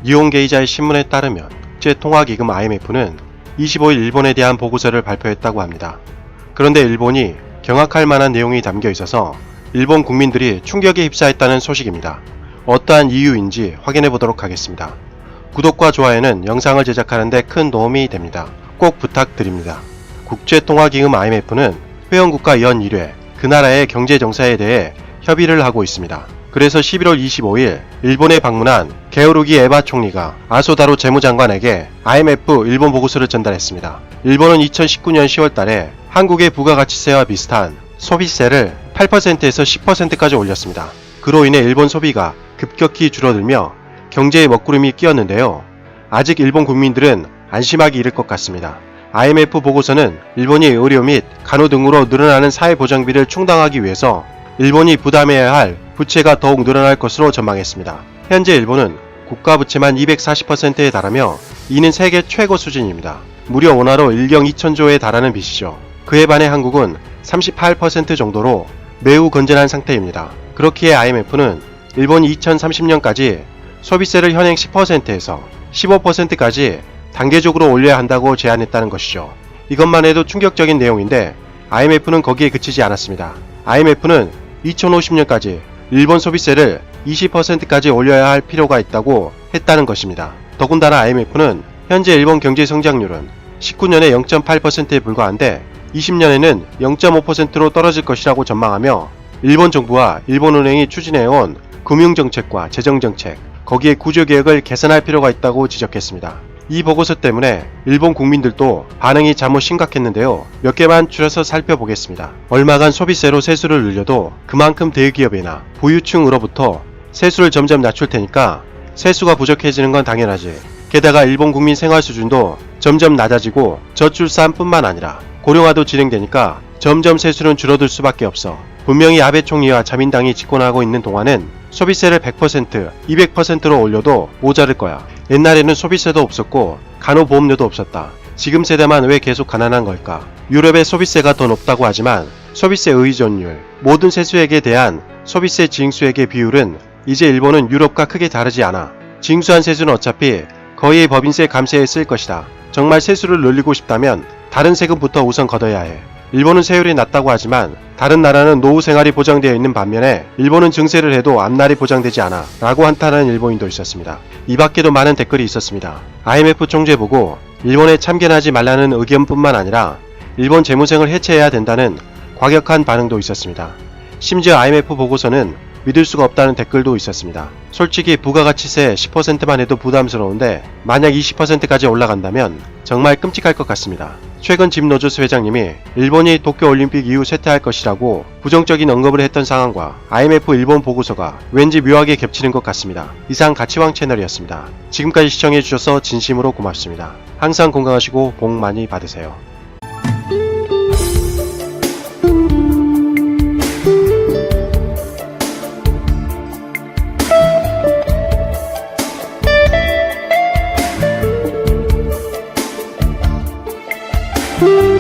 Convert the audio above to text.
니혼게이자의 신문에 따르면 국제통화기금 IMF는 25일 일본에 대한 보고서를 발표했다고 합니다. 그런데 일본이 경악할 만한 내용이 담겨 있어서 일본 국민들이 충격에 휩싸였다는 소식입니다. 어떠한 이유인지 확인해 보도록 하겠습니다. 구독과 좋아요는 영상을 제작하는데 큰 도움이 됩니다. 꼭 부탁드립니다. 국제통화기금 IMF는 회원국가 연 1회 그 나라의 경제 정세에 대해 협의를 하고 있습니다. 그래서 11월 25일 일본에 방문한 게오루기 에바 총리가 아소다로 재무장관에게 IMF 일본 보고서를 전달했습니다. 일본은 2019년 10월 달에 한국의 부가가치세와 비슷한 소비세를 8%에서 10%까지 올렸습니다. 그로 인해 일본 소비가 급격히 줄어들며 경제의 먹구름이 끼었는데요. 아직 일본 국민들은 안심하기 이를 것 같습니다. IMF 보고서는 일본이 의료 및 간호 등으로 늘어나는 사회보장비를 충당하기 위해서 일본이 부담해야 할 부채가 더욱 늘어날 것으로 전망했습니다. 현재 일본은 국가부채만 240%에 달하며 이는 세계 최고 수준입니다. 무려 원화로 1경 2천조에 달하는 빚이죠. 그에 반해 한국은 38% 정도로 매우 건전한 상태입니다. 그렇기에 IMF는 일본이 2030년까지 소비세를 현행 10%에서 15%까지 단계적으로 올려야 한다고 제안했다는 것이죠. 이것만 해도 충격적인 내용인데 IMF는 거기에 그치지 않았습니다. IMF는 2050년까지 일본 소비세를 20%까지 올려야 할 필요가 있다고 했다는 것입니다. 더군다나 IMF는 현재 일본 경제 성장률은 19년에 0.8%에 불과한데 20년에는 0.5%로 떨어질 것이라고 전망하며 일본 정부와 일본은행이 추진해온 금융정책과 재정정책, 거기에 구조개혁을 개선할 필요가 있다고 지적했습니다. 이 보고서 때문에 일본 국민들도 반응이 잘못 심각했는데요. 몇 개만 줄여서 살펴보겠습니다. 얼마간 소비세로 세수를 늘려도 그만큼 대기업이나 부유층으로부터 세수를 점점 낮출 테니까 세수가 부족해지는 건 당연하지. 게다가 일본 국민 생활 수준도 점점 낮아지고 저출산뿐만 아니라 고령화도 진행되니까 점점 세수는 줄어들 수밖에 없어. 분명히 아베 총리와 자민당이 집권하고 있는 동안은 소비세를 100%, 200%로 올려도 모자랄 거야. 옛날에는 소비세도 없었고 간호보험료도 없었다. 지금 세대만 왜 계속 가난한 걸까? 유럽의 소비세가 더 높다고 하지만 소비세 의존율, 모든 세수액에 대한 소비세 징수액의 비율은 이제 일본은 유럽과 크게 다르지 않아. 징수한 세수는 어차피 거의 법인세 감세에 쓸 것이다. 정말 세수를 늘리고 싶다면 다른 세금부터 우선 걷어야 해. 일본은 세율이 낮다고 하지만 다른 나라는 노후 생활이 보장되어 있는 반면에 일본은 증세를 해도 앞날이 보장되지 않아 라고 한탄하는 일본인도 있었습니다. 이 밖에도 많은 댓글이 있었습니다. IMF 총재 보고 일본에 참견하지 말라는 의견뿐만 아니라 일본 재무생을 해체해야 된다는 과격한 반응도 있었습니다. 심지어 IMF 보고서는 믿을 수가 없다는 댓글도 있었습니다. 솔직히 부가가치세 10%만 해도 부담스러운데 만약 20%까지 올라간다면 정말 끔찍할 것 같습니다. 최근 짐 로저스 회장님이 일본이 도쿄올림픽 이후 쇠퇴할 것이라고 부정적인 언급을 했던 상황과 IMF 일본 보고서가 왠지 묘하게 겹치는 것 같습니다. 이상 가치왕 채널이었습니다. 지금까지 시청해주셔서 진심으로 고맙습니다. 항상 건강하시고 복 많이 받으세요. you